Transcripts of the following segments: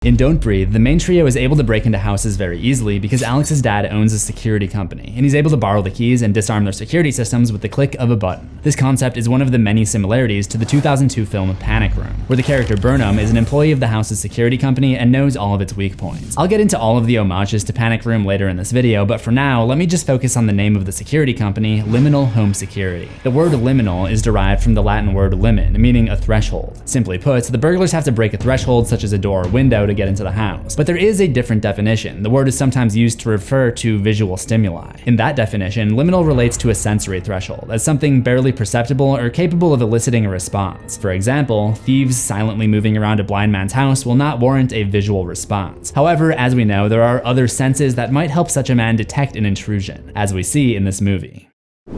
In Don't Breathe, the main trio is able to break into houses very easily because Alex's dad owns a security company, and he's able to borrow the keys and disarm their security systems with the click of a button. This concept is one of the many similarities to the 2002 film Panic Room, where the character Burnham is an employee of the house's security company and knows all of its weak points. I'll get into all of the homages to Panic Room later in this video, but for now, let me just focus on the name of the security company, Liminal Home Security. The word liminal is derived from the Latin word limen, meaning a threshold. Simply put, the burglars have to break a threshold such as a door or window to get into the house. But there is a different definition. The word is sometimes used to refer to visual stimuli. In that definition, liminal relates to a sensory threshold, as something barely perceptible or capable of eliciting a response. For example, thieves silently moving around a blind man's house will not warrant a visual response. However, as we know, there are other senses that might help such a man detect an intrusion, as we see in this movie.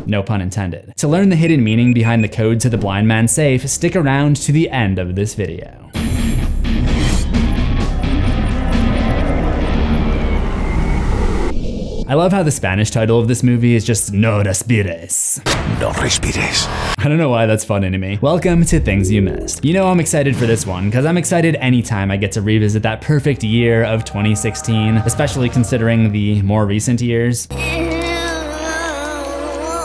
No pun intended. To learn the hidden meaning behind the code to the blind man's safe, stick around to the end of this video. I love how the Spanish title of this movie is just No Respires. No respires. I don't know why that's funny to me. Welcome to Things You Missed. You know I'm excited for this one, because I'm excited anytime I get to revisit that perfect year of 2016, especially considering the more recent years.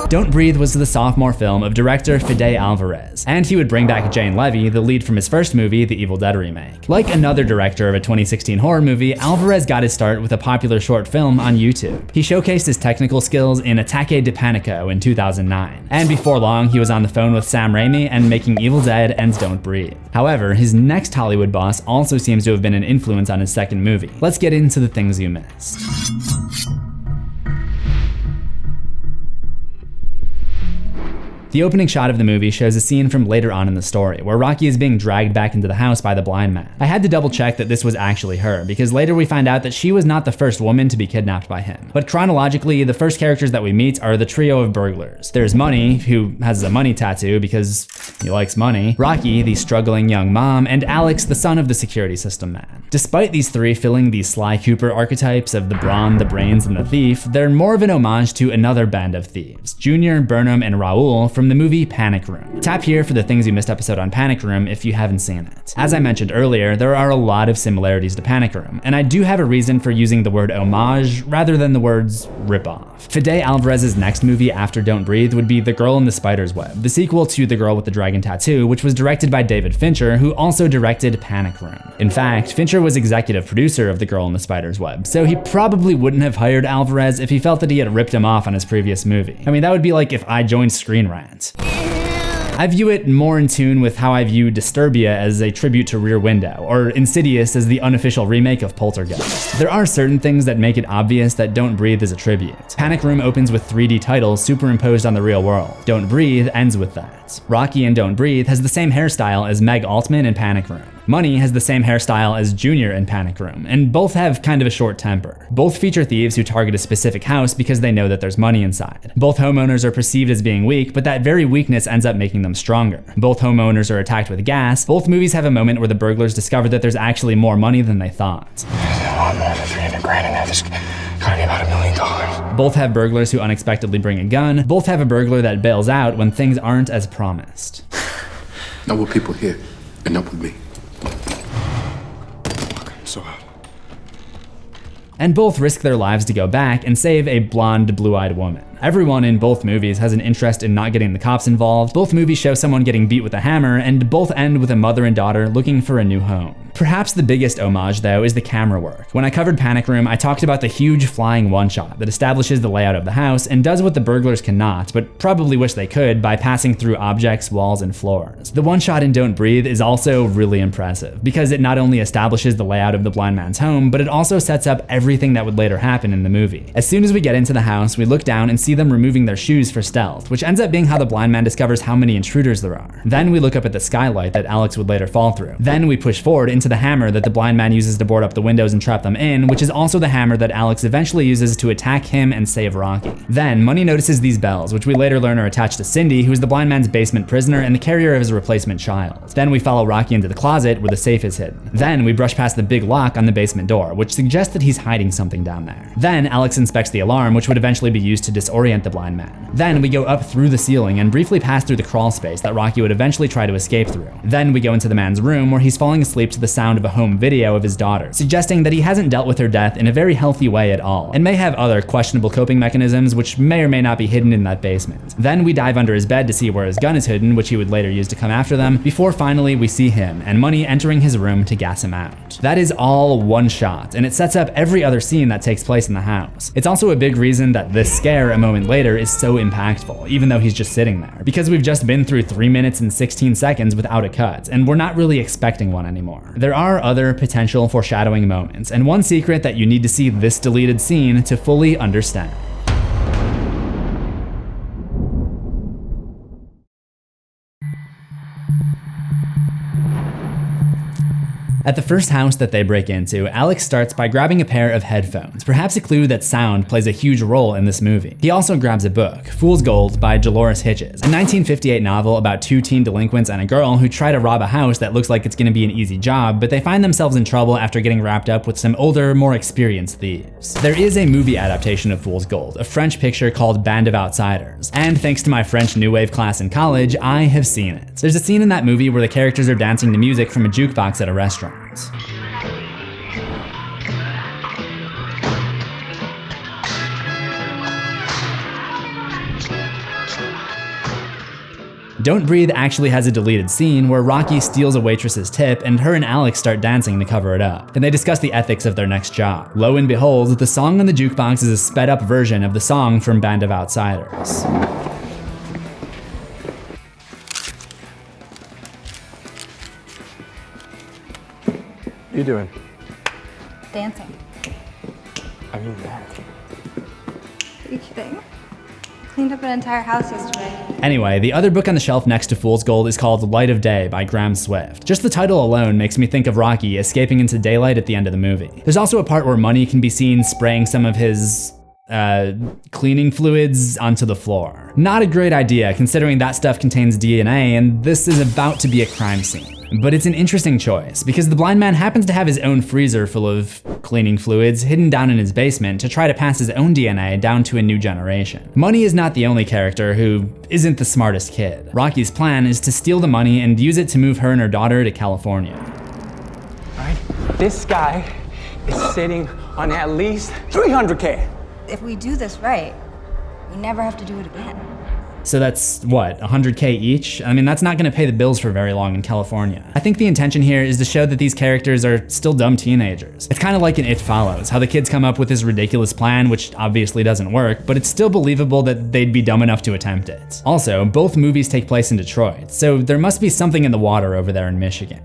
Don't Breathe was the sophomore film of director Fede Álvarez, and he would bring back Jane Levy, the lead from his first movie, the Evil Dead remake. Like another director of a 2016 horror movie, Álvarez got his start with a popular short film on YouTube. He showcased his technical skills in Ataque de Panico in 2009, and before long he was on the phone with Sam Raimi and making Evil Dead and Don't Breathe. However, his next Hollywood boss also seems to have been an influence on his second movie. Let's get into the things you missed. The opening shot of the movie shows a scene from later on in the story, where Rocky is being dragged back into the house by the blind man. I had to double check that this was actually her, because later we find out that she was not the first woman to be kidnapped by him. But chronologically, the first characters that we meet are the trio of burglars. There's Money, who has a money tattoo because he likes money, Rocky, the struggling young mom, and Alex, the son of the security system man. Despite these three filling the Sly Cooper archetypes of the brawn, the brains, and the thief, they're more of an homage to another band of thieves, Junior, Burnham, and Raul from the movie Panic Room. Tap here for the Things You Missed episode on Panic Room if you haven't seen it. As I mentioned earlier, there are a lot of similarities to Panic Room, and I do have a reason for using the word homage rather than the words ripoff. Fede Álvarez's next movie after Don't Breathe would be The Girl in the Spider's Web, the sequel to The Girl with the Dragon Tattoo, which was directed by David Fincher, who also directed Panic Room. In fact, Fincher was executive producer of The Girl in the Spider's Web, so he probably wouldn't have hired Álvarez if he felt that he had ripped him off on his previous movie. I mean, that would be like if I joined Screen Rant. I view it more in tune with how I view Disturbia as a tribute to Rear Window, or Insidious as the unofficial remake of Poltergeist. There are certain things that make it obvious that Don't Breathe is a tribute. Panic Room opens with 3D titles superimposed on the real world. Don't Breathe ends with that. Rocky in Don't Breathe has the same hairstyle as Meg Altman in Panic Room. Money has the same hairstyle as Junior in Panic Room, and both have kind of a short temper. Both feature thieves who target a specific house because they know that there's money inside. Both homeowners are perceived as being weak, but that very weakness ends up making them stronger. Both homeowners are attacked with gas. Both movies have a moment where the burglars discover that there's actually more money than they thought. There's a lot more than 300 grand in there. There's gotta be about $1 million. Both have burglars who unexpectedly bring a gun. Both have a burglar that bails out when things aren't as promised. Not with people here, and not with me. So and both risk their lives to go back and save a blonde, blue-eyed woman. Everyone in both movies has an interest in not getting the cops involved. Both movies show someone getting beat with a hammer, and both end with a mother and daughter looking for a new home. Perhaps the biggest homage, though, is the camera work. When I covered Panic Room, I talked about the huge flying one-shot that establishes the layout of the house and does what the burglars cannot, but probably wish they could, by passing through objects, walls, and floors. The one-shot in Don't Breathe is also really impressive, because it not only establishes the layout of the blind man's home, but it also sets up everything that would later happen in the movie. As soon as we get into the house, we look down and see them removing their shoes for stealth, which ends up being how the blind man discovers how many intruders there are. Then we look up at the skylight that Alex would later fall through. Then we push forward into the hammer that the blind man uses to board up the windows and trap them in, which is also the hammer that Alex eventually uses to attack him and save Rocky. Then Money notices these bells, which we later learn are attached to Cindy, who is the blind man's basement prisoner and the carrier of his replacement child. Then we follow Rocky into the closet where the safe is hidden. Then we brush past the big lock on the basement door, which suggests that he's hiding something down there. Then Alex inspects the alarm, which would eventually be used to disorient the blind man. Then we go up through the ceiling and briefly pass through the crawl space that Rocky would eventually try to escape through. Then we go into the man's room, where he's falling asleep to the sound of a home video of his daughter, suggesting that he hasn't dealt with her death in a very healthy way at all, and may have other questionable coping mechanisms which may or may not be hidden in that basement. Then we dive under his bed to see where his gun is hidden, which he would later use to come after them, before finally we see him and Money entering his room to gas him out. That is all one shot, and it sets up every other scene that takes place in the house. It's also a big reason that this scare a moment later is so impactful, even though he's just sitting there, because we've just been through 3 minutes and 16 seconds without a cut, and we're not really expecting one anymore. There are other potential foreshadowing moments, and one secret that you need to see this deleted scene to fully understand. At the first house that they break into, Alex starts by grabbing a pair of headphones, perhaps a clue that sound plays a huge role in this movie. He also grabs a book, Fool's Gold by Dolores Hitches, a 1958 novel about 2 teen delinquents and a girl who try to rob a house that looks like it's gonna be an easy job, but they find themselves in trouble after getting wrapped up with some older, more experienced thieves. There is a movie adaptation of Fool's Gold, a French picture called Bande of Outsiders, and thanks to my French New Wave class in college, I have seen it. There's a scene in that movie where the characters are dancing to music from a jukebox at a restaurant. Don't Breathe actually has a deleted scene where Rocky steals a waitress's tip and her and Alex start dancing to cover it up, and they discuss the ethics of their next job. Lo and behold, the song on the jukebox is a sped up version of the song from Band of Outsiders. What are you doing? Dancing. I mean that. Are you kidding? Cleaned up an entire house yesterday. Anyway, the other book on the shelf next to Fool's Gold is called Light of Day by Graham Swift. Just the title alone makes me think of Rocky escaping into daylight at the end of the movie. There's also a part where Money can be seen spraying some of his cleaning fluids onto the floor. Not a great idea considering that stuff contains DNA and this is about to be a crime scene. But it's an interesting choice, because the blind man happens to have his own freezer full of cleaning fluids hidden down in his basement to try to pass his own DNA down to a new generation. Money is not the only character who isn't the smartest kid. Rocky's plan is to steal the money and use it to move her and her daughter to California. All right, this guy is sitting on at least $300K. If we do this right, we never have to do it again. So that's, what, 100K each? I mean, that's not gonna pay the bills for very long in California. I think the intention here is to show that these characters are still dumb teenagers. It's kind of like in It Follows, how the kids come up with this ridiculous plan, which obviously doesn't work, but it's still believable that they'd be dumb enough to attempt it. Also, both movies take place in Detroit, so there must be something in the water over there in Michigan.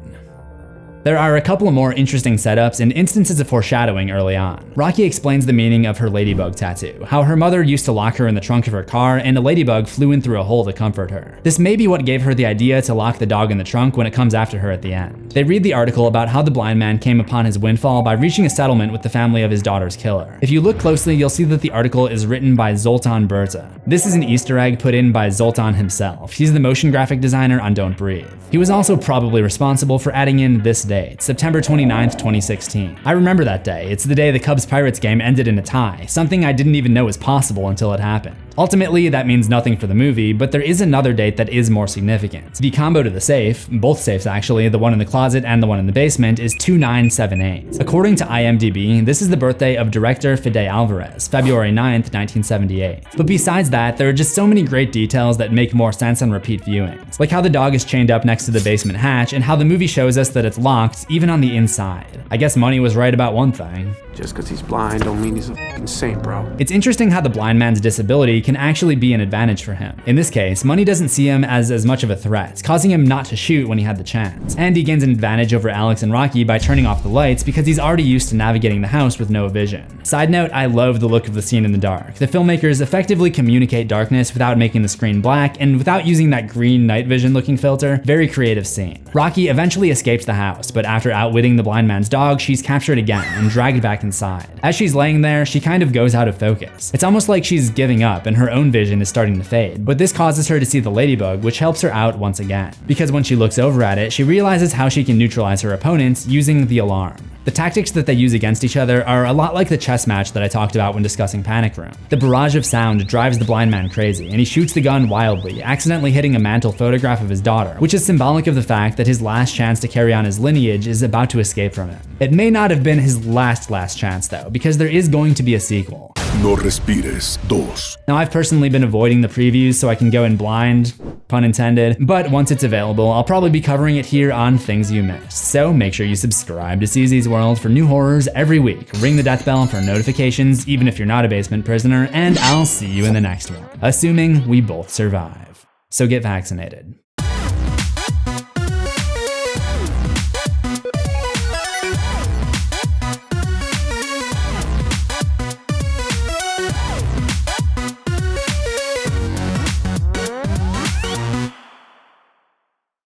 There are a couple of more interesting setups and instances of foreshadowing early on. Rocky explains the meaning of her ladybug tattoo, how her mother used to lock her in the trunk of her car and a ladybug flew in through a hole to comfort her. This may be what gave her the idea to lock the dog in the trunk when it comes after her at the end. They read the article about how the blind man came upon his windfall by reaching a settlement with the family of his daughter's killer. If you look closely, you'll see that the article is written by Zoltan Berta. This is an Easter egg put in by Zoltan himself. He's the motion graphic designer on Don't Breathe. He was also probably responsible for adding in this date, September 29th, 2016. I remember that day. It's the day the Cubs-Pirates game ended in a tie, something I didn't even know was possible until it happened. Ultimately, that means nothing for the movie, but there is another date that is more significant. The combo to the safe, both safes actually, the one in the closet and the one in the basement, is 2978. According to IMDb, this is the birthday of director Fede Álvarez, February 9th, 1978. But besides that, there are just so many great details that make more sense on repeat viewings, like how the dog is chained up next to the basement hatch and how the movie shows us that it's locked even on the inside. I guess Money was right about one thing. Just because he's blind don't mean he's a fucking saint, bro. It's interesting how the blind man's disability can actually be an advantage for him. In this case, Money doesn't see him as much of a threat, causing him not to shoot when he had the chance. And he gains an advantage over Alex and Rocky by turning off the lights because he's already used to navigating the house with no vision. Side note, I love the look of the scene in the dark. The filmmakers effectively communicate darkness without making the screen black and without using that green night vision looking filter. Very creative scene. Rocky eventually escapes the house, but after outwitting the blind man's dog, she's captured again and dragged back inside. As she's laying there, she kind of goes out of focus. It's almost like she's giving up, and her own vision is starting to fade. But this causes her to see the ladybug, which helps her out once again. Because when she looks over at it, she realizes how she can neutralize her opponents using the alarm. The tactics that they use against each other are a lot like the chess match that I talked about when discussing Panic Room. The barrage of sound drives the blind man crazy, and he shoots the gun wildly, accidentally hitting a mantle photograph of his daughter, which is symbolic of the fact that his last chance to carry on his lineage is about to escape from him. It may not have been his last chance though, because there is going to be a sequel. No respires, 2. Now, I've personally been avoiding the previews so I can go in blind, pun intended, but once it's available, I'll probably be covering it here on Things You Missed. So make sure you subscribe to CZsWorld for new horrors every week. Ring the death bell for notifications, even if you're not a basement prisoner, and I'll see you in the next one, assuming we both survive. So get vaccinated.